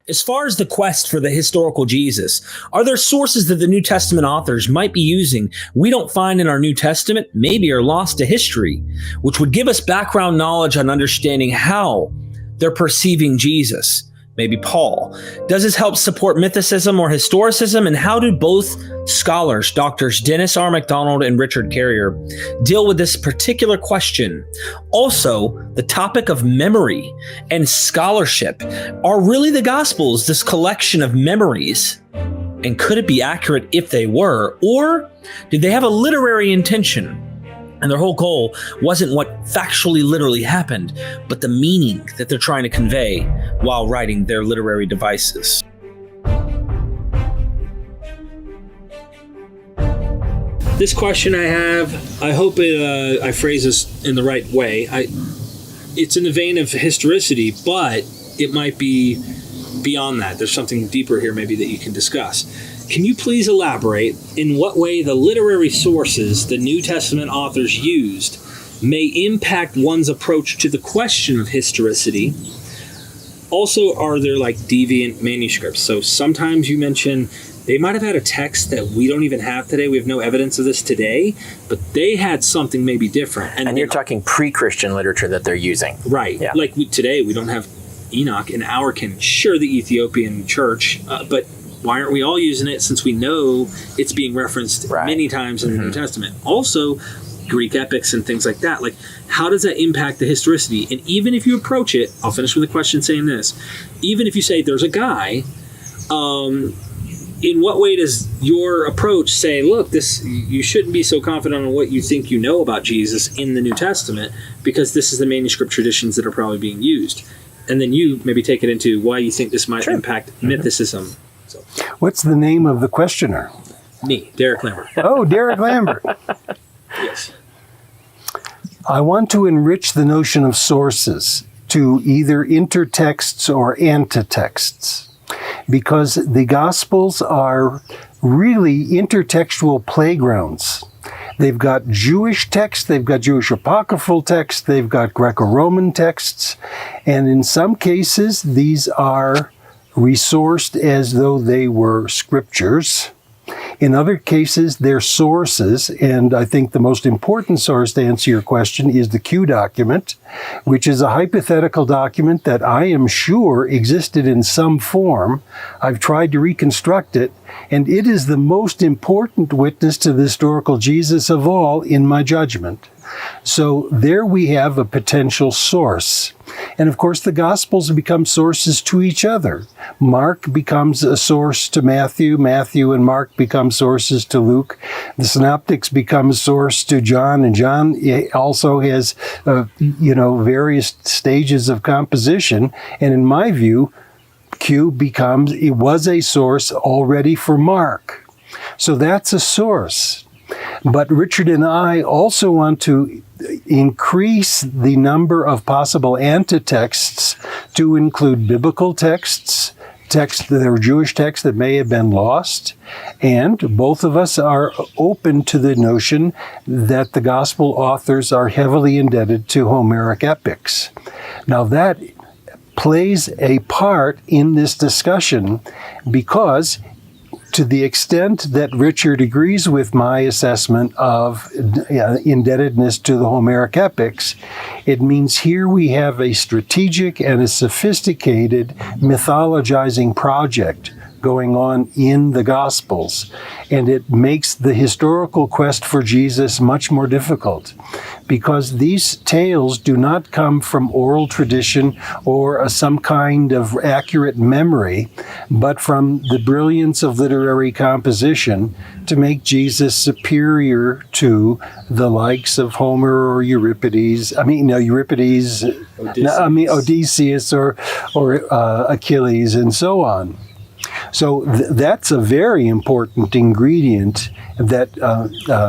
As far as the quest for the historical Jesus, are there sources that the New Testament authors might be using we don't find in our New Testament, maybe are lost to history, which would give us background knowledge on understanding how they're perceiving Jesus? Maybe Paul. Does this help support mythicism or historicism? And how do both scholars, Drs. Dennis R. MacDonald and Richard Carrier, deal with this particular question? Also, the topic of memory and scholarship. Are really the Gospels this collection of memories? And could it be accurate if they were? Or did they have a literary intention? And their whole goal wasn't what factually literally happened, but the meaning that they're trying to convey while writing their literary devices. This question I have, I hope I phrase this in the right way. It's in the vein of historicity, but it might be beyond that. There's something deeper here maybe that you can discuss. Can you please elaborate in what way the literary sources the New Testament authors used may impact one's approach to the question of historicity? Also, are there like deviant manuscripts? So sometimes you mention they might have had a text that we don't even have today. We have no evidence of this today, but they had something maybe different. And you're talking pre-Christian literature that they're using. Right. Yeah. Like today, we don't have Enoch in our canon. Sure, the Ethiopian church, but why aren't we all using it since we know it's being referenced many times in the New Testament? Also, Greek epics and things like that. Like, how does that impact the historicity? And even if you approach it, I'll finish with a question saying this. Even if you say there's a guy, in what way does your approach say, look, this you shouldn't be so confident on what you think you know about Jesus in the New Testament because this is the manuscript traditions that are probably being used? And then you maybe take it into why you think this might impact mythicism. So. What's the name of the questioner? Me, Derek Lambert. Oh, Derek Lambert. Yes. I want to enrich the notion of sources to either intertexts or antitexts, because the Gospels are really intertextual playgrounds. They've got Jewish texts, they've got Jewish apocryphal texts, they've got Greco-Roman texts, and in some cases these are resourced as though they were scriptures. In other cases, they're sources, and I think the most important source to answer your question is the Q document, which is a hypothetical document that I am sure existed in some form. I've tried to reconstruct it, and it is the most important witness to the historical Jesus of all, in my judgment. So there we have a potential source. And of course, the Gospels become sources to each other. Mark becomes a source to Matthew. Matthew and Mark become sources to Luke. The Synoptics become a source to John, and John also has, various stages of composition. And in my view, it was a source already for Mark. So that's a source. But Richard and I also want to increase the number of possible antitexts to include biblical texts that are Jewish texts that may have been lost. And both of us are open to the notion that the gospel authors are heavily indebted to Homeric epics. Now that plays a part in this discussion because to the extent that Richard agrees with my assessment of indebtedness to the Homeric epics, it means here we have a strategic and a sophisticated mythologizing project going on in the Gospels, and it makes the historical quest for Jesus much more difficult because these tales do not come from oral tradition or some kind of accurate memory, but from the brilliance of literary composition to make Jesus superior to the likes of Homer or Odysseus or Achilles and so on. So that's a very important ingredient that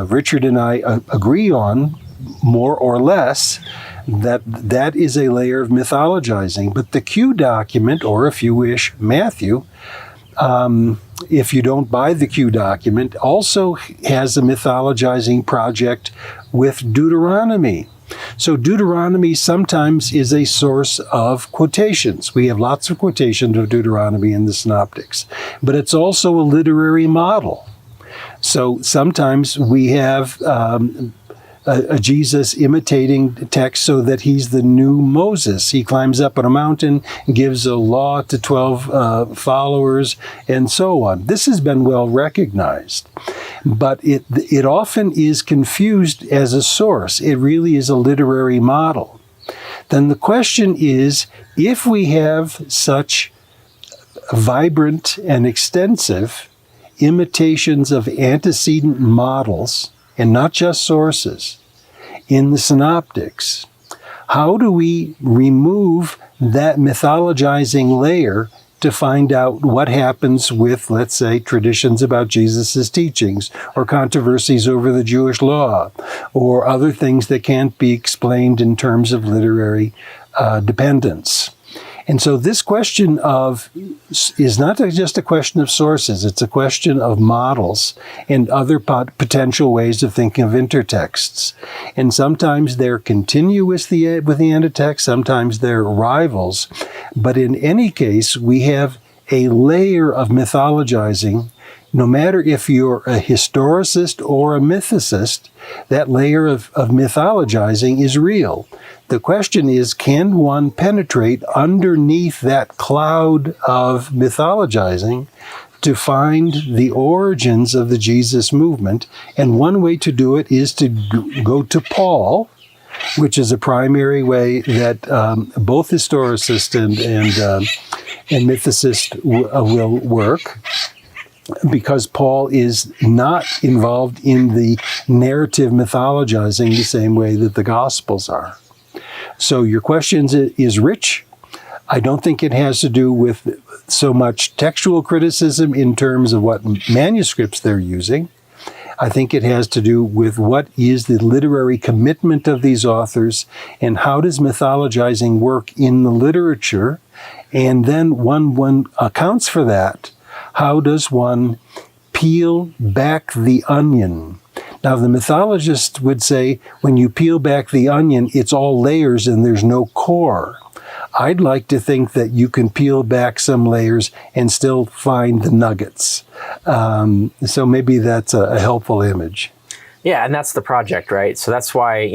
Richard and I agree on, more or less, that is a layer of mythologizing. But the Q document, or if you wish, Matthew, if you don't buy the Q document, also has a mythologizing project with Deuteronomy. So Deuteronomy sometimes is a source of quotations. We have lots of quotations of Deuteronomy in the Synoptics, but it's also a literary model. So sometimes we have a Jesus imitating text so that he's the new Moses. He climbs up on a mountain, gives a law to 12 followers, and so on. This has been well recognized, but it often is confused as a source. It really is a literary model. Then the question is, if we have such vibrant and extensive imitations of antecedent models, and not just sources, in the Synoptics, how do we remove that mythologizing layer to find out what happens with, let's say, traditions about Jesus' teachings, or controversies over the Jewish law, or other things that can't be explained in terms of literary dependence? And so this question is not just a question of sources, it's a question of models and other potential ways of thinking of intertexts. And sometimes they're continuous with the antitext, sometimes they're rivals. But in any case, we have a layer of mythologizing. No matter if you're a historicist or a mythicist, that layer of mythologizing is real. The question is, can one penetrate underneath that cloud of mythologizing to find the origins of the Jesus movement? And one way to do it is to go to Paul, which is a primary way that both historicists and mythicists will work, because Paul is not involved in the narrative mythologizing the same way that the Gospels are. So your question is rich. I don't think it has to do with so much textual criticism in terms of what manuscripts they're using. I think it has to do with what is the literary commitment of these authors, and how does mythologizing work in the literature. And then one accounts for that, how does one peel back the onion? Now, the mythologist would say, when you peel back the onion, it's all layers and there's no core. I'd like to think that you can peel back some layers and still find the nuggets. So maybe that's a helpful image. Yeah, and that's the project, right? So that's why,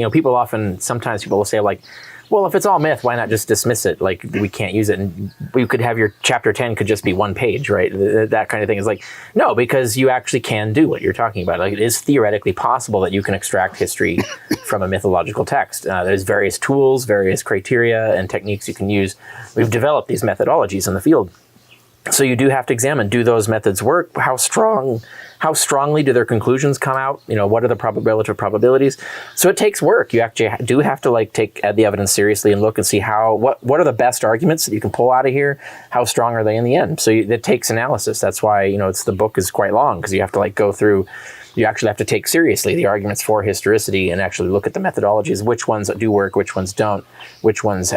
sometimes people will say, like, well, if it's all myth, why not just dismiss it? Like, we can't use it. And we could have your chapter 10 could just be one page, right? That kind of thing is like, no, because you actually can do what you're talking about. Like, it is theoretically possible that you can extract history from a mythological text. There's various tools, various criteria and techniques you can use. We've developed these methodologies in the field. So you do have to examine, do those methods work? How strongly do their conclusions come out? What are the relative probabilities? So it takes work. You actually do have to take the evidence seriously and look and see what are the best arguments that you can pull out of here? How strong are they in the end? So it takes analysis. That's why, the book is quite long, because you have to go through. You actually have to take seriously the arguments for historicity and actually look at the methodologies, which ones do work, which ones don't, which ones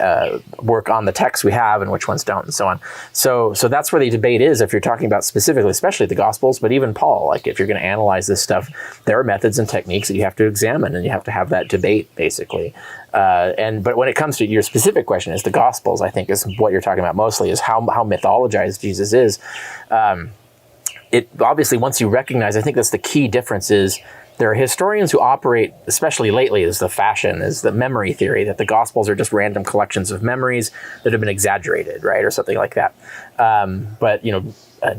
work on the text we have and which ones don't, and so on. So that's where the debate is, if you're talking about specifically, especially the Gospels, but even Paul. If you're going to analyze this stuff, there are methods and techniques that you have to examine, and you have to have that debate, basically. But when it comes to your specific question, is the Gospels, I think, is what you're talking about mostly, is how mythologized Jesus is. It obviously, once you recognize, I think that's the key difference, is there are historians who operate, especially lately, is the memory theory, that the Gospels are just random collections of memories that have been exaggerated, right, or something like that. But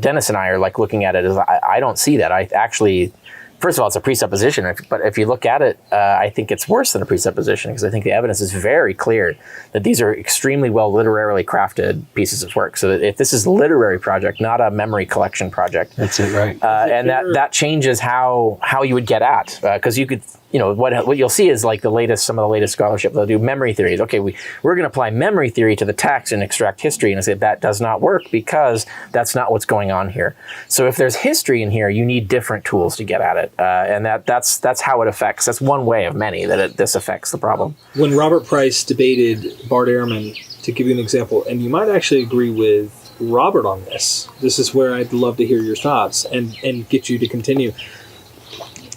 Dennis and I are looking at it as, I don't see that. I actually, first of all, it's a presupposition, but if you look at it, I think it's worse than a presupposition, because I think the evidence is very clear that these are extremely well literarily crafted pieces of work. So that if this is a literary project, not a memory collection project. That's it, right. And that changes how you would get at, because you could, what you'll see is some of the latest scholarship, they'll do memory theories. Okay, we're going to apply memory theory to the text and extract history, and I say that does not work, because that's not what's going on here. So if there's history in here, you need different tools to get at it, and that's how it affects. That's one way of many that this affects the problem. When Robert Price debated Bart Ehrman, to give you an example, and you might actually agree with Robert on this. This is where I'd love to hear your thoughts and get you to continue.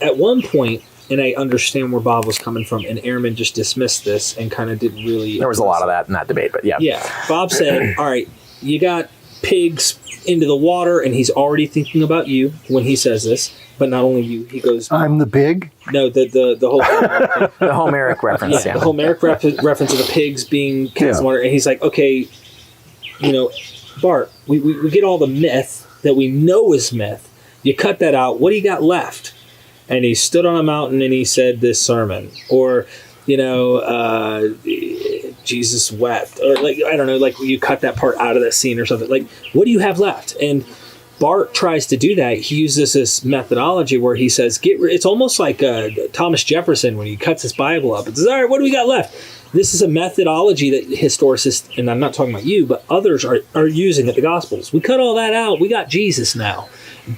At one point, and I understand where Bob was coming from, and Ehrman just dismissed this and kind of didn't really... There was a lot of that in that debate, but yeah. Yeah. Bob said, all right, you got pigs into the water, and he's already thinking about you when he says this, but not only you. He goes... I'm the pig? No, the whole... The Homeric reference, the Homeric reference of the pigs being cast in water, and he's like, okay, Bart, we get all the myth that we know is myth. You cut that out. What do you got left? And he stood on a mountain and he said this sermon. Or, Jesus wept. Or, I don't know, you cut that part out of that scene or something. What do you have left? And Bart tries to do that. He uses this methodology where he says, it's almost like Thomas Jefferson when he cuts his Bible up. It says, all right, what do we got left? This is a methodology that historicists, and I'm not talking about you, but others are using at the Gospels. We cut all that out. We got Jesus now.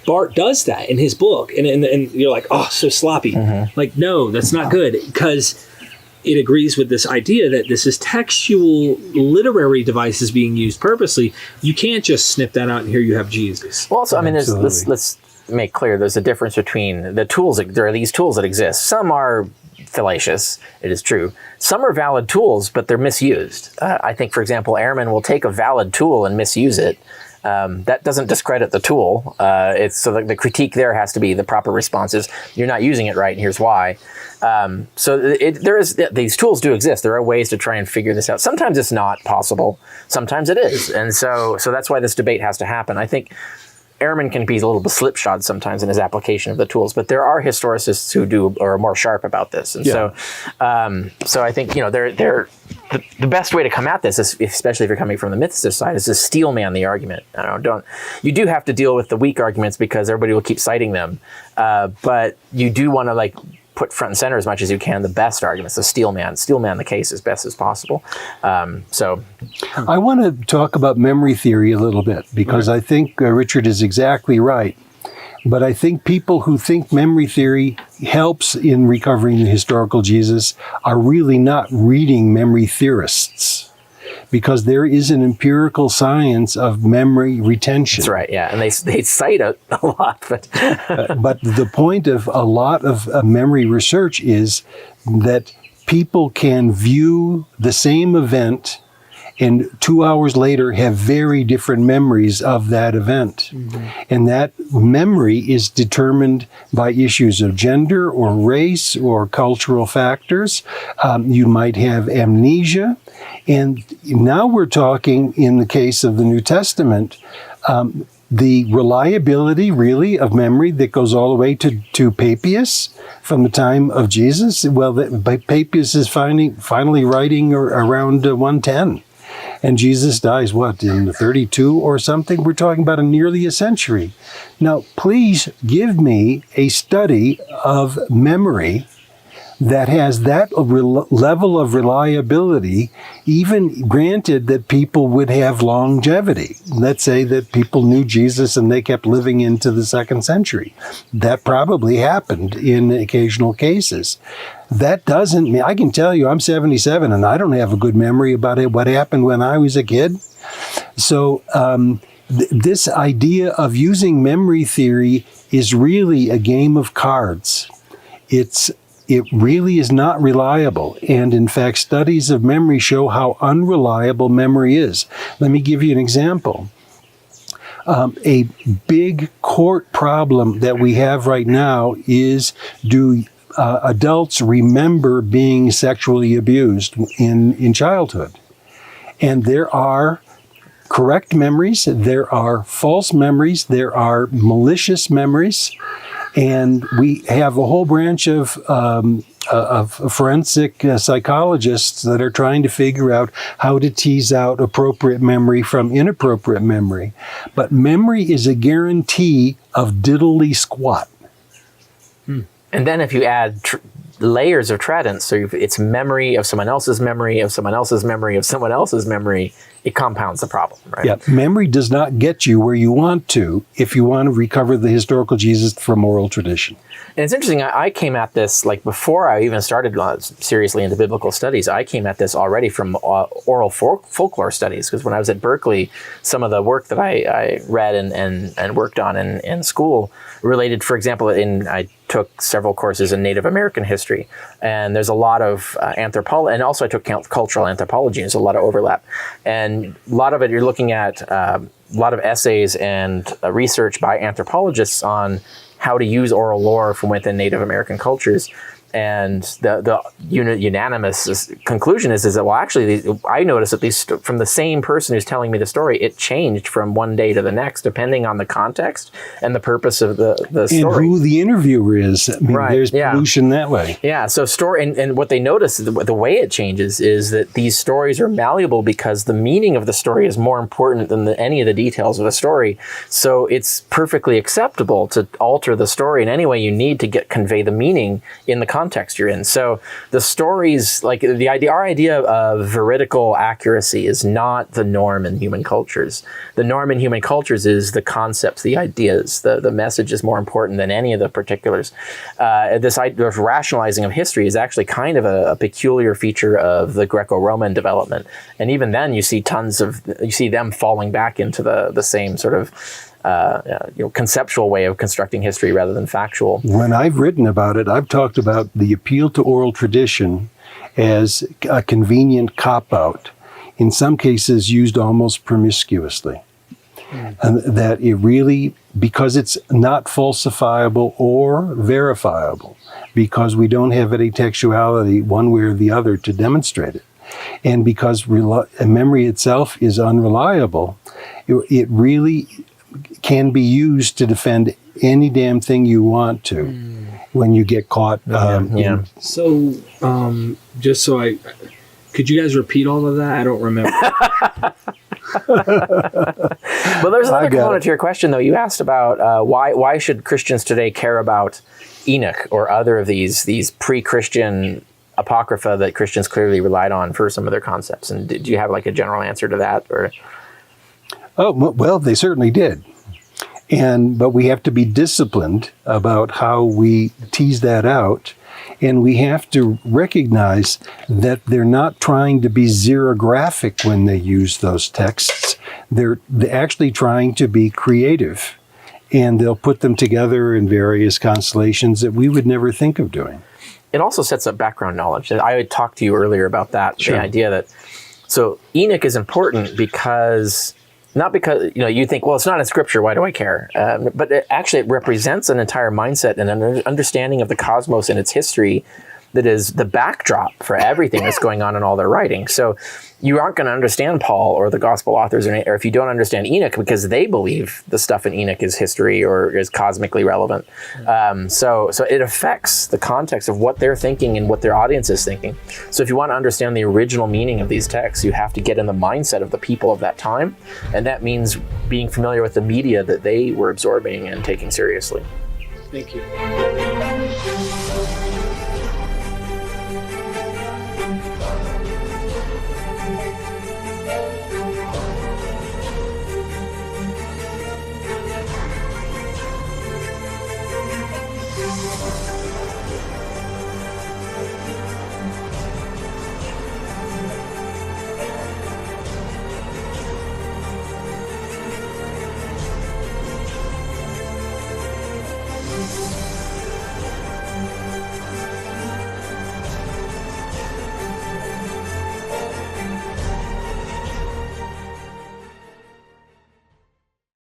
Bart does that in his book. And you're like, oh, so sloppy. Mm-hmm. No, that's not good, because it agrees with this idea that this is textual literary devices being used purposely. You can't just snip that out and here you have Jesus. Well, also, I mean, let's make clear there's a difference between the tools. There are these tools that exist. Some are fallacious, it is true. Some are valid tools, but they're misused. I think, for example, Ehrman will take a valid tool and misuse it. That doesn't discredit the tool. The critique there has to be the proper responses. You're not using it right, and here's why. These tools do exist. There are ways to try and figure this out. Sometimes it's not possible. Sometimes it is, and so that's why this debate has to happen. I think Ehrman can be a little bit slipshod sometimes in his application of the tools, but there are historicists who are more sharp about this, and so I think the best way to come at this, especially if you're coming from the mythicist side, is to steel man the argument. You do have to deal with the weak arguments because everybody will keep citing them, but you do want to put front and center as much as you can the best arguments. So steel man the case as best as possible. I want to talk about memory theory a little bit, because I think Richard is exactly right. But I think people who think memory theory helps in recovering the historical Jesus are really not reading memory theorists, because there is an empirical science of memory retention. That's right, yeah. And they cite it a lot. But but the point of a lot of memory research is that people can view the same event and 2 hours later have very different memories of that event. Mm-hmm. And that memory is determined by issues of gender or race or cultural factors. You might have amnesia. And now we're talking, in the case of the New Testament, the reliability, really, of memory that goes all the way to Papias from the time of Jesus. Well, Papias is finally writing around 110. And Jesus dies, in 32 or something? We're talking about nearly a century. Now, please give me a study of memory that has that level of reliability, even granted that people would have longevity. Let's say that people knew Jesus and they kept living into the 2nd century. That probably happened in occasional cases. That doesn't mean, I can tell you I'm 77 and I don't have a good memory about what happened when I was a kid. So this idea of using memory theory is really a game of cards. It really is not reliable. And in fact, studies of memory show how unreliable memory is. Let me give you an example. A big court problem that we have right now is, do adults remember being sexually abused in childhood? And there are correct memories, there are false memories, there are malicious memories. And we have a whole branch of forensic psychologists that are trying to figure out how to tease out appropriate memory from inappropriate memory. But memory is a guarantee of diddly squat. And then if you add layers of tradents, so it's memory of someone else's memory of someone else's memory of someone else's memory, it compounds the problem, right? Yeah, memory does not get you where you want to if you want to recover the historical Jesus from oral tradition. And it's interesting, I came at this, like before I even started seriously into biblical studies, I came at this already from oral folklore studies, because when I was at Berkeley, some of the work that I read and worked on in school related, for example, I took several courses in Native American history, and there's a lot of anthropology, and also I took cultural anthropology, and there's a lot of overlap. And a lot of it, you're looking at a lot of essays and research by anthropologists on how to use oral lore from within Native American cultures. And the unanimous conclusion is that, well, actually, I noticed, at least from the same person who's telling me the story, it changed from one day to the next, depending on the context and the purpose of the story. And who the interviewer is. I mean, there's pollution that way. Yeah, so story, and what they notice, the way it changes is that these stories are malleable because the meaning of the story is more important than any of the details of the story. So it's perfectly acceptable to alter the story in any way you need to convey the meaning in the context you're in. So the stories, like our idea of veridical accuracy is not the norm in human cultures. The norm in human cultures is the concepts, the ideas. The message is more important than any of the particulars. This idea of rationalizing of history is actually kind of a peculiar feature of the Greco-Roman development. And even then you see them falling back into the same sort of conceptual way of constructing history rather than factual. When I've written about it, I've talked about the appeal to oral tradition as a convenient cop-out, in some cases used almost promiscuously. And that it really, because it's not falsifiable or verifiable, because we don't have any textuality one way or the other to demonstrate it, and because memory itself is unreliable, it really can be used to defend any damn thing you want to when you get caught. So, just so could you guys repeat all of that? I don't remember. Well, there's another component to your question, though. You asked about why should Christians today care about Enoch or other of these pre-Christian apocrypha that Christians clearly relied on for some of their concepts? And do you have like a general answer to that, or? Oh, well, they certainly did. But we have to be disciplined about how we tease that out. And we have to recognize that they're not trying to be xerographic when they use those texts. They're actually trying to be creative. And they'll put them together in various constellations that we would never think of doing. It also sets up background knowledge. I had talked to you earlier about that, Sure. The idea that, so Enoch is important because, not because, you think, well, it's not in scripture, why do I care? But it represents an entire mindset and an understanding of the cosmos and its history that is the backdrop for everything that's going on in all their writing. So you aren't going to understand Paul or the gospel authors, or if you don't understand Enoch, because they believe the stuff in Enoch is history or is cosmically relevant. So it affects the context of what they're thinking and what their audience is thinking. So if you want to understand the original meaning of these texts, you have to get in the mindset of the people of that time. And that means being familiar with the media that they were absorbing and taking seriously. Thank you.